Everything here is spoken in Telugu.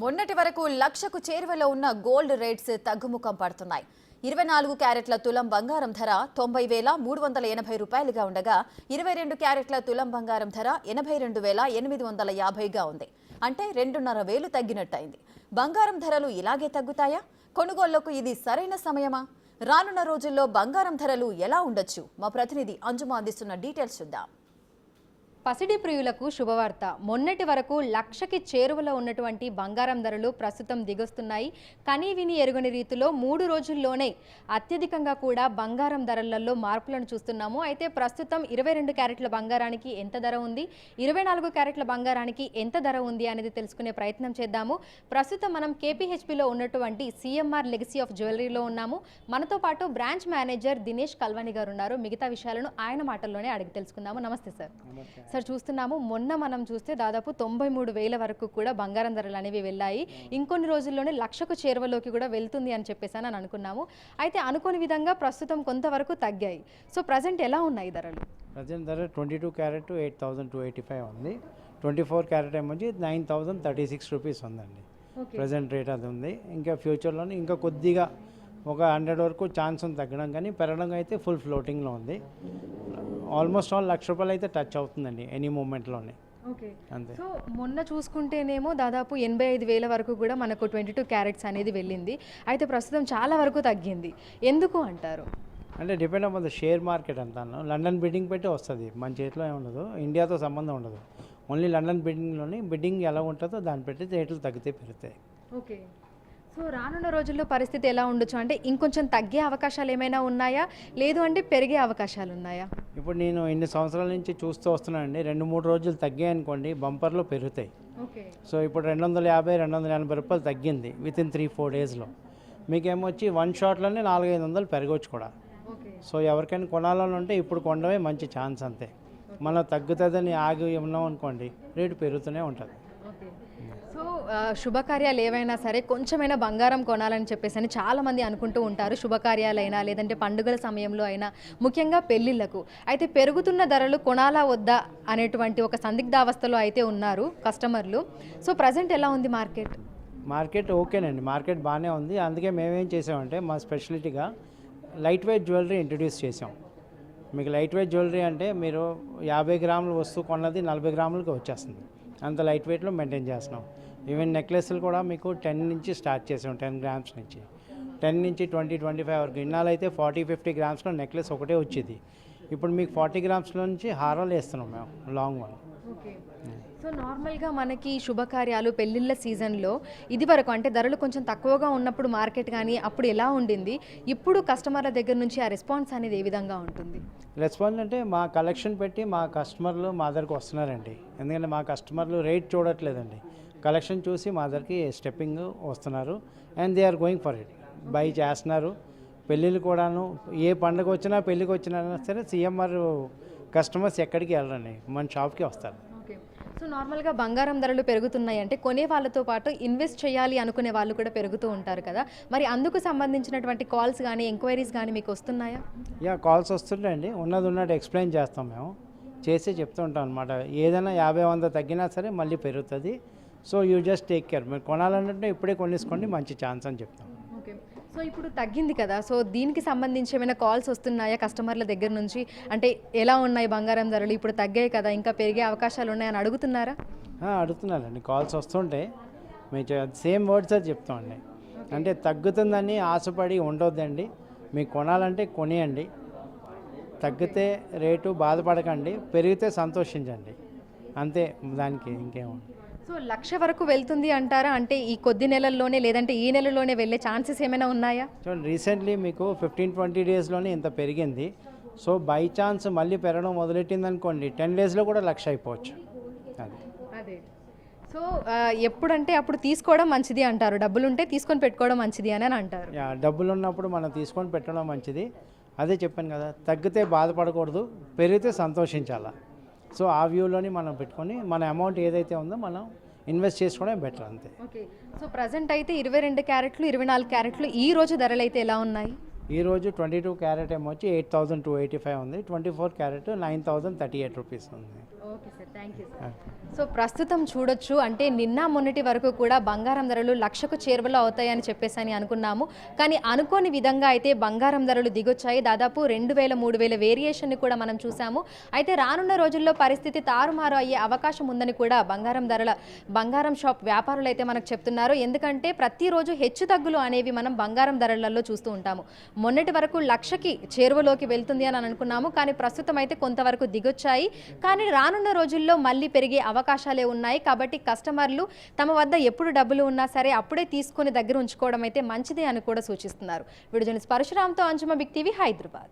మొన్నటి వరకు లక్షకు చేరువలో ఉన్న గోల్డ్ రేట్స్ తగ్గుముఖం పడుతున్నాయి. 24 క్యారెట్ల తులం బంగారం ధర 90,380 రూపాయలుగా ఉండగా 22 క్యారెట్ల తులం బంగారం ధర 82,850గా ఉంది. అంటే 2.5 తగ్గినట్టయింది. బంగారం ధరలు ఇలాగే తగ్గుతాయా? కొనుగోళ్లకు ఇది సరైన సమయమా? రానున్న రోజుల్లో బంగారం ధరలు ఎలా ఉండొచ్చు? మా ప్రతినిధి అంజుమ అందిస్తున్న డీటెయిల్స్ చూద్దాం. పసిడి ప్రియులకు శుభవార్త. మొన్నటి వరకు లక్షకి చేరువలో ఉన్నటువంటి బంగారం ధరలు ప్రస్తుతం దిగొస్తున్నాయి. కనీవిని ఎరుగని రీతిలో 3 రోజుల్లోనే అత్యధికంగా కూడా బంగారం ధరలలో మార్పులను చూస్తున్నాము. అయితే ప్రస్తుతం 22 క్యారెట్ల బంగారానికి ఎంత ధర ఉంది, 24 క్యారెట్ల బంగారానికి ఎంత ధర ఉంది అనేది తెలుసుకునే ప్రయత్నం చేద్దాము. ప్రస్తుతం మనం కేపీహెచ్పిలో ఉన్నటువంటి సిఎంఆర్ లెగసీ ఆఫ్ జ్యువెలరీలో ఉన్నాము. మనతో పాటు బ్రాంచ్ మేనేజర్ దినేష్ కల్వాణి గారు ఉన్నారు. మిగతా విషయాలను ఆయన మాటల్లోనే అడిగి తెలుసుకుందాము. నమస్తే సార్. సార్, చూస్తున్నాము మొన్న మనం చూస్తే దాదాపు 93,000 వరకు కూడా బంగారం ధరలు అనేవి వెళ్ళాయి. ఇంకొన్ని రోజుల్లోనే లక్షకు చేరువలోకి కూడా వెళ్తుంది అని చెప్పేసి అని అనుకున్నాము. అయితే అనుకోని విధంగా ప్రస్తుతం కొంతవరకు తగ్గాయి. సో ప్రజెంట్ ఎలా ఉన్నాయి ధరలు? ప్రజెంట్ ధర 22 క్యారెట్ 8,285 ఉంది. 24 క్యారెట్ ఏమొచ్చి 9,036 రూపీస్ ఉందండి. ప్రజెంట్ రేట్ అది ఉంది. ఇంకా ఫ్యూచర్లోనే ఇంకా కొద్దిగా ఒక 100 వరకు ఛాన్స్ ఉంది తగ్గడం, కానీ పెరగడం అయితే ఫుల్ ఫ్లోటింగ్లో ఉంది. ఆల్మోస్ట్ ఆల్ ₹1,00,000 అయితే టచ్ అవుతుందండి ఎనీ మూమెంట్లోనే. ఓకే, అంతే. సో మొన్న చూసుకుంటేనేమో దాదాపు 85,000 వరకు కూడా మనకు 22 క్యారెట్స్ అనేది వెళ్ళింది. అయితే ప్రస్తుతం చాలా వరకు తగ్గింది. ఎందుకు అంటారు? అంటే depend upon the share market అంతాను. లండన్ బిడ్డింగ్ పెట్టి వస్తుంది, మన చేతిలో ఏముండదు, ఇండియాతో సంబంధం ఉండదు. ఓన్లీ లండన్ బిడ్డింగ్ ఎలా ఉంటుందో దాన్ని పెట్టి రేట్లు తగ్గితే పెరుగుతాయి. ఓకే, సో రానున్న రోజుల్లో పరిస్థితి ఎలా ఉండొచ్చు? అంటే ఇంకొంచెం తగ్గే అవకాశాలు ఏమైనా ఉన్నాయా, లేదు అంటే పెరిగే అవకాశాలు ఉన్నాయా? ఇప్పుడు నేను ఇన్ని సంవత్సరాల నుంచి చూస్తూ వస్తున్నానండి. 2-3 రోజులు తగ్గాయి అనుకోండి, బంపర్లో పెరుగుతాయి. ఓకే, సో ఇప్పుడు 250-280 రూపాయలు తగ్గింది వితిన్ 3-4 డేస్లో. మీకేమొచ్చి వన్ షాట్లోనే 400-500 పెరగవచ్చు కూడా. సో ఎవరికైనా కొనాలని ఉంటే ఇప్పుడు కొనడమే మంచి ఛాన్స్. అంతే, మనం తగ్గుతుందని ఆగి ఉన్నాం అనుకోండి, రేటు పెరుగుతూనే ఉంటుంది. సో శుభకార్యాలు ఏవైనా సరే కొంచెమైనా బంగారం కొనాలని చెప్పేసి అని చాలామంది అనుకుంటూ ఉంటారు. శుభకార్యాలైనా లేదంటే పండుగల సమయంలో అయినా, ముఖ్యంగా పెళ్ళిళ్ళకు. అయితే పెరుగుతున్న ధరలు కొనాలా వద్దా అనేటువంటి ఒక సందిగ్ధావస్థలో అయితే ఉన్నారు కస్టమర్లు. సో ప్రజెంట్ ఎలా ఉంది మార్కెట్? ఓకేనండి, మార్కెట్ బాగానే ఉంది. అందుకే మేమేం చేసామంటే మా స్పెషాలిటీగా లైట్ వెయిట్ జ్యువెలరీ ఇంట్రడ్యూస్ చేసాం. మీకు లైట్ వెయిట్ జ్యువెలరీ అంటే మీరు 50 గ్రాముల వస్తువు కొన్నది 40 గ్రాములకి వచ్చేస్తుంది. అంత లైట్ వెయిట్లో మెయింటైన్ చేస్తున్నాం. ఈవెన్ నెక్లెస్లు కూడా మీకు 10 నుంచి స్టార్ట్ చేసాం. 10 గ్రామ్స్ నుంచి 10 నుంచి 20-25 వరకు. ఇన్నాళ్ళు అయితే 40-50 గ్రామ్స్లో నెక్లెస్ ఒకటే వచ్చేది. ఇప్పుడు మీకు 40 గ్రామ్స్లో నుంచి హారాలు వేస్తున్నాం మేము, లాంగ్ వన్. ఓకే, సో నార్మల్గా మనకి శుభకార్యాలు పెళ్ళిళ్ళ సీజన్లో ఇది వరకు అంటే ధరలు కొంచెం తక్కువగా ఉన్నప్పుడు మార్కెట్ కానీ అప్పుడు ఎలా ఉండింది, ఇప్పుడు కస్టమర్ల దగ్గర నుంచి ఆ రెస్పాన్స్ అనేది ఏ విధంగా ఉంటుంది? రెస్పాన్స్ అంటే మా కలెక్షన్ పెట్టి మా కస్టమర్లు మా దగ్గరకు వస్తున్నారండి. ఎందుకంటే మా కస్టమర్లు రేట్ చూడట్లేదండి, కలెక్షన్ చూసి మా దగ్గరికి స్టెప్పింగ్ వస్తున్నారు. And they are going for it, by చేస్తున్నారు. పెళ్ళిళ్ళు కూడాను, ఏ పండుగ వచ్చినా పెళ్ళికి వచ్చినా సరే సిఎంఆర్ కస్టమర్స్ ఎక్కడికి వెళ్ళరండి, మన షాప్కి వస్తారు. ఓకే, సో నార్మల్గా బంగారం ధరలు పెరుగుతున్నాయి అంటే కొనే వాళ్ళతో పాటు ఇన్వెస్ట్ చేయాలి అనుకునే వాళ్ళు కూడా పెరుగుతూ ఉంటారు కదా. మరి అందుకు సంబంధించినటువంటి కాల్స్ కానీ ఎంక్వైరీస్ కానీ మీకు వస్తున్నాయా? కాల్స్ వస్తుంటాయండి. ఉన్నది ఎక్స్ప్లెయిన్ చేస్తాం, మేము చేసి చెప్తూ ఉంటాం అనమాట. ఏదైనా 50-100 తగ్గినా సరే మళ్ళీ పెరుగుతుంది. So you just take care. మీరు కొనాలంటే ఇప్పుడే కొనేసుకోండి, మంచి ఛాన్స్ అని చెప్తాం. ఓకే, సో ఇప్పుడు తగ్గింది కదా, సో దీనికి సంబంధించి ఏమైనా కాల్స్ వస్తున్నాయా కస్టమర్ల దగ్గర నుంచి? అంటే ఎలా ఉన్నాయి బంగారం ధరలు, ఇప్పుడు తగ్గాయి కదా, ఇంకా పెరిగే అవకాశాలు ఉన్నాయని అడుగుతున్నారా? అడుగుతున్నారండి, కాల్స్ వస్తుంటే మేము సేమ్ వర్డ్స్ అది చెప్తామండి. అంటే తగ్గుతుందని ఆశపడి ఉండొద్దండి, మీకు కొనాలంటే కొనియండి. తగ్గితే రేటు బాధపడకండి, పెరిగితే సంతోషించండి, అంతే, దానికి ఇంకేముంది. సో 1,00,000 వరకు వెళ్తుంది అంటారా? అంటే ఈ కొద్ది నెలల్లోనే లేదంటే ఈ నెలలోనే వెళ్ళే ఛాన్సెస్ ఏమైనా ఉన్నాయా? చూడండి, రీసెంట్లీ మీకు 15-20 డేస్లోనే ఇంత పెరిగింది. సో బై ఛాన్స్ మళ్ళీ పెరగడం మొదలెట్టింది అనుకోండి, 10 డేస్లో కూడా 1,00,000 అయిపోవచ్చు. అదే, సో ఎప్పుడంటే అప్పుడు తీసుకోవడం మంచిది అంటారు, డబ్బులుంటే తీసుకొని పెట్టుకోవడం మంచిది అని అంటారు. డబ్బులు ఉన్నప్పుడు మనం తీసుకొని పెట్టడం మంచిది. అదే చెప్పాను కదా, తగ్గితే బాధపడకూడదు, పెరిగితే సంతోషించాలా. సో ఆ వ్యూలోని మనం పెట్టుకొని మన అమౌంట్ ఏదైతే ఉందో మనం ఇన్వెస్ట్ చేసుకోవడం బెటర్, అంతే. ఓకే, సో ప్రజెంట్ అయితే 22 క్యారెట్లు 24 క్యారెట్లు ఈ రోజు ధరలు అయితే ఎలా ఉన్నాయి? ఈరోజు 22 క్యారెట్ ఏమొచ్చి 8,285 ఉంది. 24 క్యారెట్ 9,038 రూపీస్ ఉంది. Okay sir, thank you sir. So ప్రస్తుతం చూడొచ్చు అంటే నిన్న మొన్నటి వరకు కూడా బంగారం ధరలు లక్షకు చేరువలో అవుతాయని చెప్పేసి అనుకున్నాము. కానీ అనుకోని విధంగా అయితే బంగారం ధరలు దిగొచ్చాయి. దాదాపు 2000 3000 వేరియేషన్ని కూడా మనం చూసాము. అయితే రానున్న రోజుల్లో పరిస్థితి తారుమారు అయ్యే అవకాశం ఉందని కూడా బంగారం షాప్ వ్యాపారులు అయితే మనకు చెప్తున్నారు. ఎందుకంటే ప్రతిరోజు హెచ్చు తగ్గులు అనేవి మనం బంగారం ధరలలో చూస్తూ ఉంటాము. మొన్నటి వరకు లక్షకి చేరువలోకి వెళ్తుంది అని అనుకున్నాము. కానీ ప్రస్తుతం అయితే కొంతవరకు దిగొచ్చాయి. కానీ రానున్న రోజుల్లో మళ్ళీ పెరిగే అవకాశాలే ఉన్నాయి. కాబట్టి కస్టమర్లు తమ వద్ద ఎప్పుడు డబ్బులు ఉన్నా సరే అప్పుడే తీసుకొని దగ్గర ఉంచుకోవడం అయితే మంచిదే అని కూడా సూచిస్తున్నారు. వీడియో జర్నలిస్ట్ పరశురామ్తో అంజుమ, బిగ్ టీవీ, హైదరాబాద్.